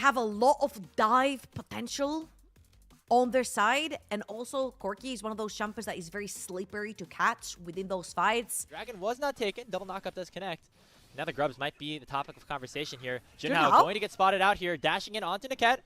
have a lot of dive potential on their side, and also Corki is one of those champions that is very slippery to catch within those fights. Dragon was not taken. Double knockup does connect. Now the grubs might be the topic of conversation here. Junhao going to get spotted out here, dashing in onto Niket.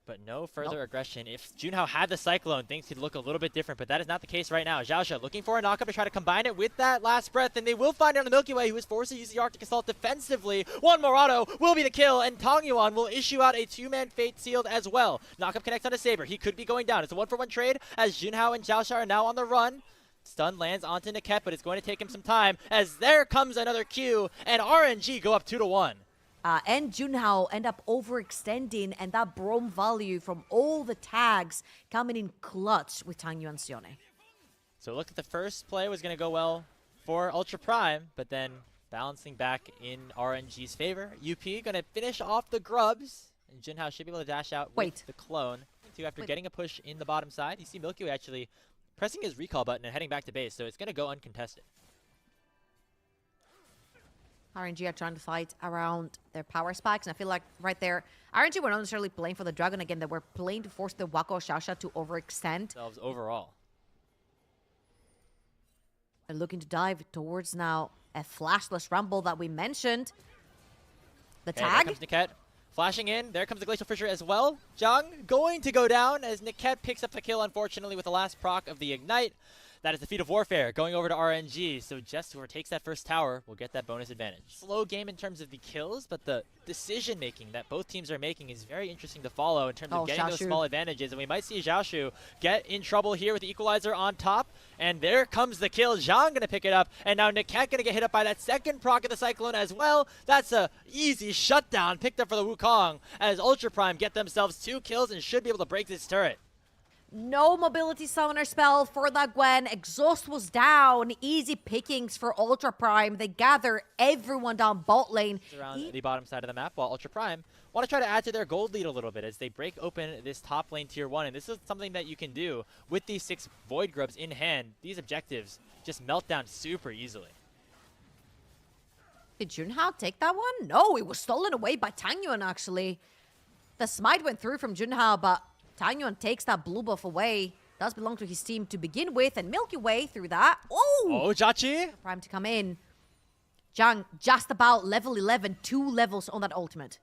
But no further aggression. If Junhao had the Cyclone, things could look a little bit different, but that is not the case right now. Xiaoxia looking for a knockup to try to combine it with that last breath, and they will find it on the Milky Way, who is forced to use the Arctic Assault defensively. One more auto will be the kill, and Tong Yuan will issue out a two-man Fate Sealed as well. Knockup connects on a Saber. He could be going down. It's a one-for-one trade, as Junhao and Xiaoxia are now on the run. Stun lands onto Niket, but it's going to take him some time, as there comes another Q, and RNG go up 2-1. And Junhao end up overextending, and that Brom value from all the tags coming in clutch with Tang Yuan Sione. So it looked like the first play was going to go well for Ultra Prime, but then balancing back in RNG's favor. UP going to finish off the grubs, and Junhao should be able to dash out with the clone. After getting a push in the bottom side, you see Milky Way actually pressing his recall button and heading back to base, so it's going to go uncontested. RNG are trying to fight around their power spikes, and I feel like right there, RNG were not necessarily playing for the Dragon again, they were playing to force the Wako Xiaoxia to overextend. Overall. They're looking to dive towards now a flashless rumble that we mentioned. The tag. There comes Niket. Flashing in, there comes the Glacial Fissure as well. Zhang going to go down as Niket picks up the kill, unfortunately, with the last proc of the Ignite. That is the Feat of Warfare going over to RNG. So just whoever takes that first tower will get that bonus advantage. Slow game in terms of the kills, but the decision-making that both teams are making is very interesting to follow in terms of getting those small advantages. And we might see Xiaoshu get in trouble here with the Equalizer on top. And there comes the kill. Zhang going to pick it up. And now Niket going to get hit up by that second proc of the Cyclone as well. That's a easy shutdown picked up for the Wukong as Ultra Prime get themselves 2 kills and should be able to break this turret. No mobility summoner spell for that Gwen. Exhaust was down. Easy pickings for Ultra Prime. They gather everyone down bot lane. Around the bottom side of the map, while Ultra Prime want to try to add to their gold lead a little bit as they break open this top lane tier 1. And this is something that you can do with these 6 Void Grubs in hand. These objectives just melt down super easily. Did Junhao take that one? No, it was stolen away by Tang Yuan, actually. The smite went through from Junhao, but Tang Yuan takes that blue buff away. Does belong to his team to begin with, and Milky Way through that. Oh, Jachi! Prime to come in. Zhang just about level 11, 2 levels on that ultimate.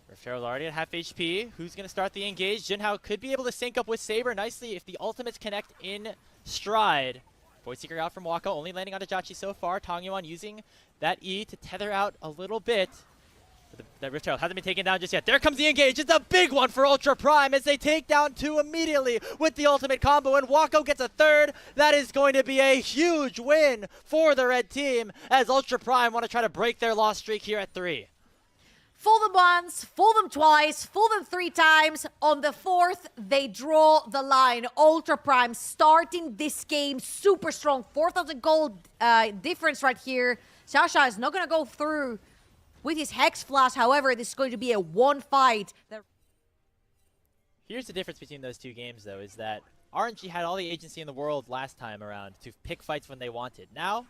Riftero's already at half HP. Who's going to start the engage? Junhao could be able to sync up with Saber nicely if the ultimates connect in stride. Void Seeker out from Wako, only landing onto Jachi so far. Tong Yuan using that E to tether out a little bit. That Rift Herald hasn't been taken down just yet. There comes the engage. It's a big one for Ultra Prime as they take down 2 immediately with the ultimate combo, and Wako gets a 3rd. That is going to be a huge win for the red team as Ultra Prime want to try to break their loss streak here at 3. Fool them once, fool them twice, fool them 3 times. On the 4th, they draw the line. Ultra Prime starting this game super strong. 4,000 gold difference right here. Xiaoxia is not going to go through with his Hex Flash. However, this is going to be a 1 fight. Here's the difference between those 2 games, though, is that RNG had all the agency in the world last time around to pick fights when they wanted. Now,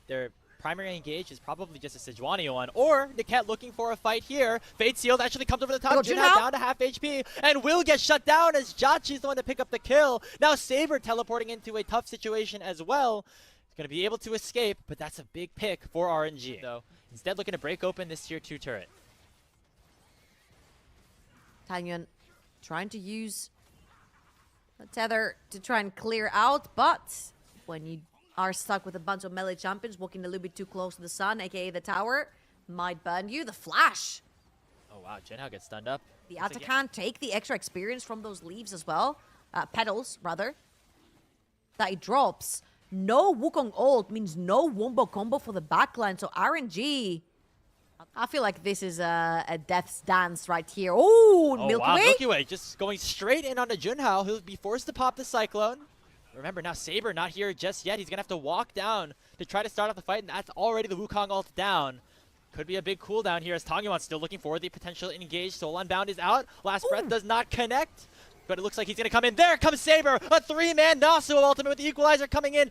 their primary engage is probably just a Sejuani one, or Niket looking for a fight here. Fate Sealed actually comes over the top. Junhao down to half HP, and will get shut down as Jachi's the one to pick up the kill. Now Saber teleporting into a tough situation as well. He's going to be able to escape, but that's a big pick for RNG. So instead looking to break open this tier 2 turret. Tang Yuan trying to use the tether to try and clear out, but when you are stuck with a bunch of melee champions walking a little bit too close to the sun, aka the tower, might burn you. The flash. Oh wow, Junhao gets stunned up. The Atakan take the extra experience from those leaves as well. Petals, rather. That it drops. No Wukong ult means no wombo combo for the backline. So RNG, I feel like this is a death's dance right here. Ooh, Milky Way. Milky Way just going straight in onto Junhao. He'll be forced to pop the Cyclone. Remember, now Saber not here just yet. He's going to have to walk down to try to start off the fight, and that's already the Wukong ult down. Could be a big cooldown here as Tong Yuan's still looking for the potential engage. Soul Unbound is out. Last Breath does not connect, but it looks like he's going to come in. There comes Saber, a 3-man Nasuo ultimate with the Equalizer coming in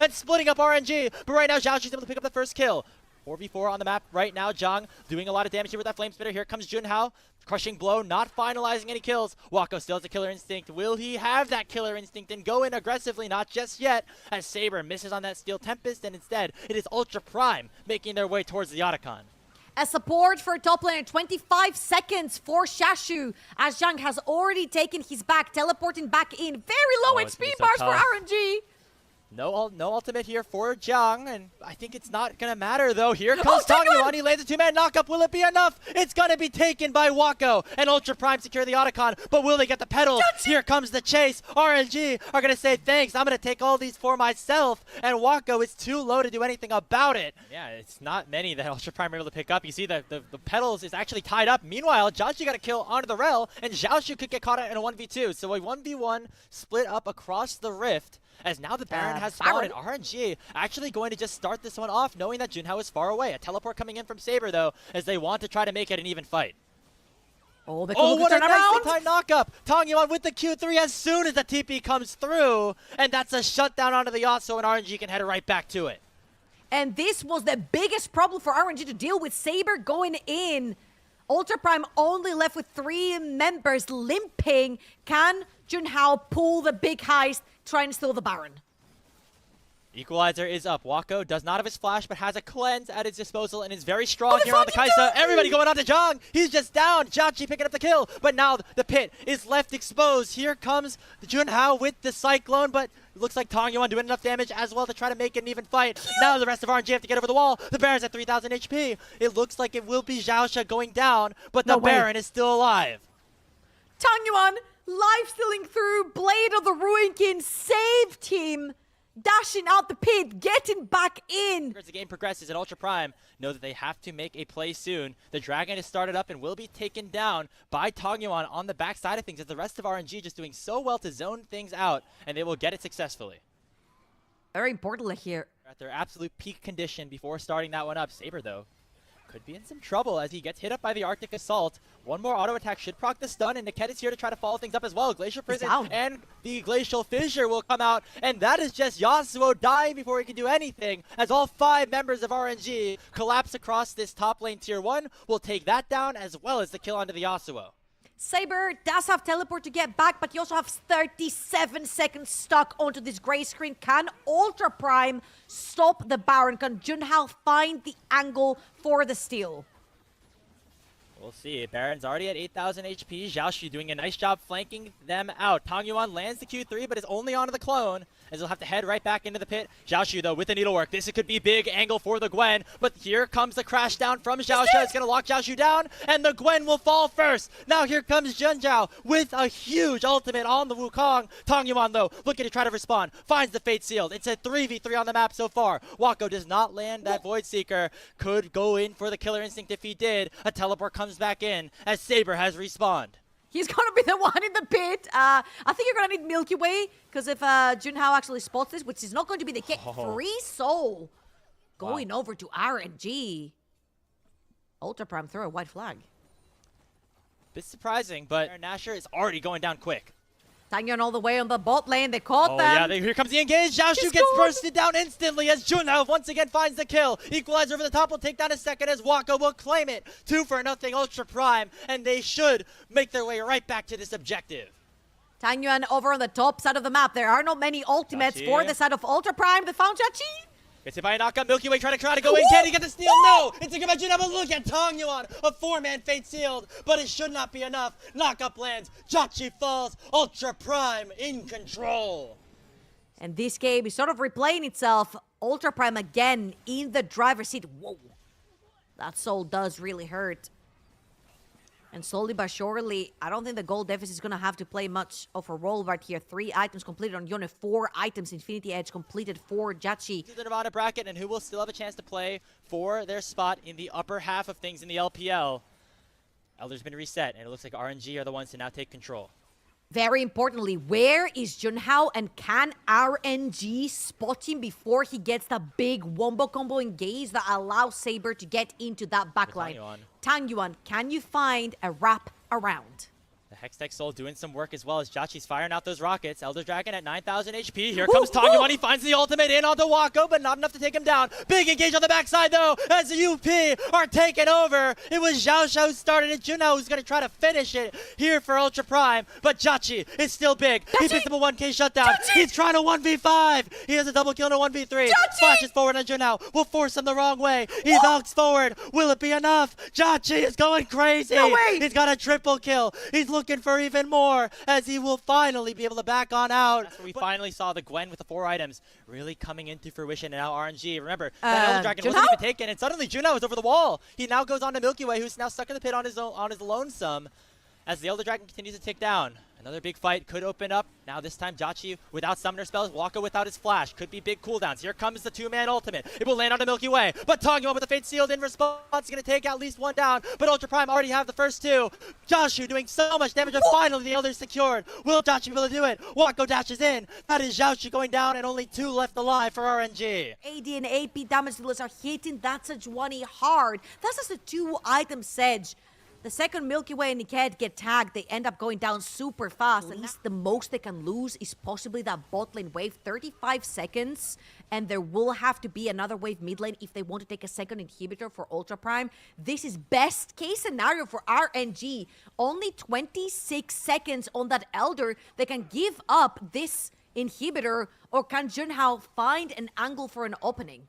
and splitting up RNG. But right now, Xiaoxi's able to pick up the first kill. 4v4 on the map right now. Zhang doing a lot of damage here with that Flame Spitter. Here comes Junhao. Crushing blow, not finalizing any kills. Wako still has a killer instinct. Will he have that killer instinct and go in aggressively? Not just yet, as Saber misses on that Steel Tempest, and instead it is Ultra Prime making their way towards the Otacon. A support for top laner, 25 seconds for Shashu, as Zhang has already taken his back, teleporting back in. Very low HP bars for RNG. No ultimate here for Zhang, and I think it's not going to matter, though. Here comes Tangyuan. He lands a two-man knockup. Will it be enough? It's going to be taken by Wako, and Ultra Prime secure the Otacon, but will they get the pedals? Here comes the chase. RNG are going to say, thanks, I'm going to take all these for myself, and Wako is too low to do anything about it. Yeah, it's not many that Ultra Prime are able to pick up. You see the pedals is actually tied up. Meanwhile, Jiaoxi got a kill onto the Rel, and Xiaoshu could get caught in a 1v2. So a 1v1 split up across the rift. As now the Baron has spawned, and RNG actually going to just start this one off, knowing that Junhao is far away. A teleport coming in from Saber, though, as they want to try to make it an even fight. Oh, what a nicely timed knockup! Tangyuan with the Q3 as soon as the TP comes through, and that's a shutdown onto the Yasuo, and RNG can head right back to it. And this was the biggest problem for RNG to deal with. Saber going in. Ultra Prime only left with 3 members limping. Can Junhao pull the big heist, try and steal the Baron? Equalizer is up. Wako does not have his flash, but has a cleanse at his disposal and is very strong here on the Kaisa. Everybody going on to Zhang. He's just down. Jiaoxi picking up the kill, but now the pit is left exposed. Here comes Junhao with the Cyclone, but looks like Tangyuan doing enough damage as well to try to make it an even fight. Now the rest of RNG have to get over the wall. The Baron's at 3,000 HP. It looks like it will be Xiaosha going down, but the Baron is still alive. Tangyuan life-stealing through. Blade of the Ruin King saved him. Dashing out the pit, getting back in. As the game progresses, and Ultra Prime know that they have to make a play soon. The Dragon is started up and will be taken down by Tangyuan on the back side of things, as the rest of RNG just doing so well to zone things out, and they will get it successfully. Very importantly here. At their absolute peak condition before starting that one up. Saber, though, could be in some trouble as he gets hit up by the Arctic Assault. One more auto attack should proc the stun, and Niket is here to try to follow things up as well. Glacial Prison and the Glacial Fissure will come out, and that is just Yasuo dying before he can do anything, as all 5 members of RNG collapse across this top lane tier 1. Will take that down as well as the kill onto the Yasuo. Saber does have teleport to get back, but he also has 37 seconds stuck onto this gray screen. Can Ultra Prime stop the Baron? Can Junhao find the angle for the steal? We'll see. Baron's already at 8,000 HP. Xiaoshu doing a nice job flanking them out. Tangyuan lands the Q3, but is only onto the clone, as he'll have to head right back into the pit. Xiaoshu, though, with the needlework. This could be big angle for the Gwen, but here comes the crash down from Xiaoshu. It's going to lock Xiaoshu down, and the Gwen will fall first. Now here comes Junhao with a huge ultimate on the Wukong. Tangyuan, though, looking to try to respond. Finds the Fate Sealed. It's a 3v3 on the map so far. Wako does not land that Void Seeker. Could go in for the Killer Instinct if he did. A teleport comes back in as Saber has respawned. He's going to be the one in the pit. I think you're going to need Milky Way, because if Junhao actually spots this, which is not going to be the case, Free Soul going over to RNG. Ultra Prime throw a white flag. Bit surprising, but Nasher is already going down quick. Tangyuan all the way on the bot lane. They caught them. Yeah, here comes the engage. Xiaoshu gets bursted down instantly as Junhao once again finds the kill. Equalizer over the top will take down a second as Wako will claim it. 2-0 Ultra Prime, and they should make their way right back to this objective. Tangyuan over on the top side of the map. There are not many ultimates for the side of Ultra Prime. They found Jiaoxi. Gets hit by a knockup. Milky Way trying to go in. Can he get the steal? No! It's a good match. But look at Tangyuan. A 4-man Fate Sealed, but it should not be enough. Knockup lands. Jiaoxi falls. Ultra Prime in control. And this game is sort of replaying itself. Ultra Prime again in the driver's seat. Whoa. That soul does really hurt. And slowly but surely, I don't think the gold deficit is going to have to play much of a role right here. 3 items completed on Yone, 4 items Infinity Edge completed for Jiaoxi. To the Nirvana bracket, and who will still have a chance to play for their spot in the upper half of things in the LPL. Elder's been reset, and it looks like RNG are the ones to now take control. Very importantly, where is Junhao, and can RNG spot him before he gets the big wombo combo engage that allows Saber to get into that backline? Tangyuan, can you find a wrap around? Hextech Soul doing some work as well as Jachi's firing out those rockets. Elder Dragon at 9,000 HP. Here comes Tongwon. He finds the ultimate in onto Wako, but not enough to take him down. Big engage on the backside though, as the UP are taking over. It was Xiao Xiao who started it. Juno who's going to try to finish it here for Ultra Prime, but Jachi is still big. He picks up a 1k shutdown. He's trying to 1v5. He has a double kill and a 1v3. Flashes forward on Juno. Will force him the wrong way. He knocks forward. Will it be enough? Jachi is going crazy. No way. He's got a triple kill. He's looking for even more as he will finally be able to back on out. That's where we finally saw the Gwen with the 4 items really coming into fruition, and now RNG. Remember, that Elder Dragon wasn't even taken, and suddenly Juno is over the wall. He now goes on to Milky Way, who's now stuck in the pit on his lonesome as the Elder Dragon continues to tick down. Another big fight could open up. Now this time Jachi without summoner spells, Waka without his flash. Could be big cooldowns. Here comes the 2-man ultimate. It will land on the Milky Way. But Tongwon with the Fate Sealed in response is going to take at least one down. But Ultra Prime already have the first 2. Joshu doing so much damage, and finally the Elder's secured. Will Jachi be able to do it? Wako dashes in. That is Xiaoxu going down, and only 2 left alive for RNG. AD and AP damage dealers are hitting that Sejuani hard. That's just a 2-item sedge. The second Milky Way and Niket get tagged, they end up going down super fast. At least the most they can lose is possibly that bot lane wave, 35 seconds. And there will have to be another wave mid lane if they want to take a second inhibitor for Ultra Prime. This is best case scenario for RNG. Only 26 seconds on that Elder. They can give up this inhibitor, or can Junhao find an angle for an opening?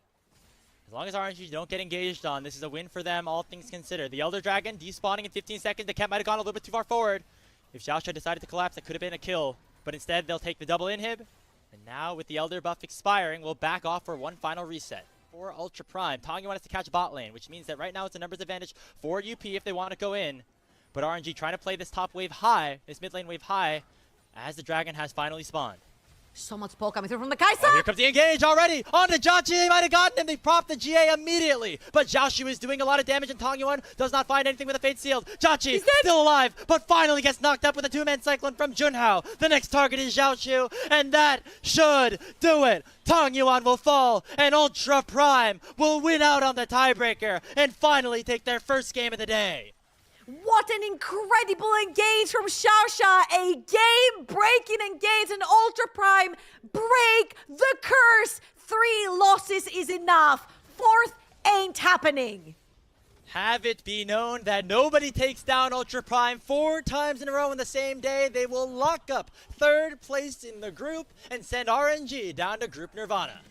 As long as RNG don't get engaged on, this is a win for them, all things considered. The Elder Dragon despawning in 15 seconds. The cat might have gone a little bit too far forward. If Xiao Xiao decided to collapse, that could have been a kill. But instead, they'll take the double inhib. And now, with the Elder buff expiring, we'll back off for one final reset. For Ultra Prime, Tongwon wants to catch bot lane, which means that right now it's a numbers advantage for UP if they want to go in. But RNG trying to play this top wave high, this mid lane wave high, as the Dragon has finally spawned. So much poke coming through from the Kaisa. Oh, here comes the engage already. On to Jachi. They might have gotten him. They propped the GA immediately. But Xiaoxu is doing a lot of damage, and Tongwon does not find anything with a Fate Sealed. Jachi still alive, but finally gets knocked up with a 2-man Cyclone from Junhao. The next target is Xiaoxu, and that should do it. Tongwon will fall, and Ultra Prime will win out on the tiebreaker and finally take their first game of the day. What an incredible engage from Xiaoxia. A game-breaking engage, and Ultra Prime break the curse. 3 losses is enough. 4th ain't happening. Have it be known that nobody takes down Ultra Prime 4 times in a row in the same day. They will lock up 3rd place in the group and send RNG down to Group Nirvana.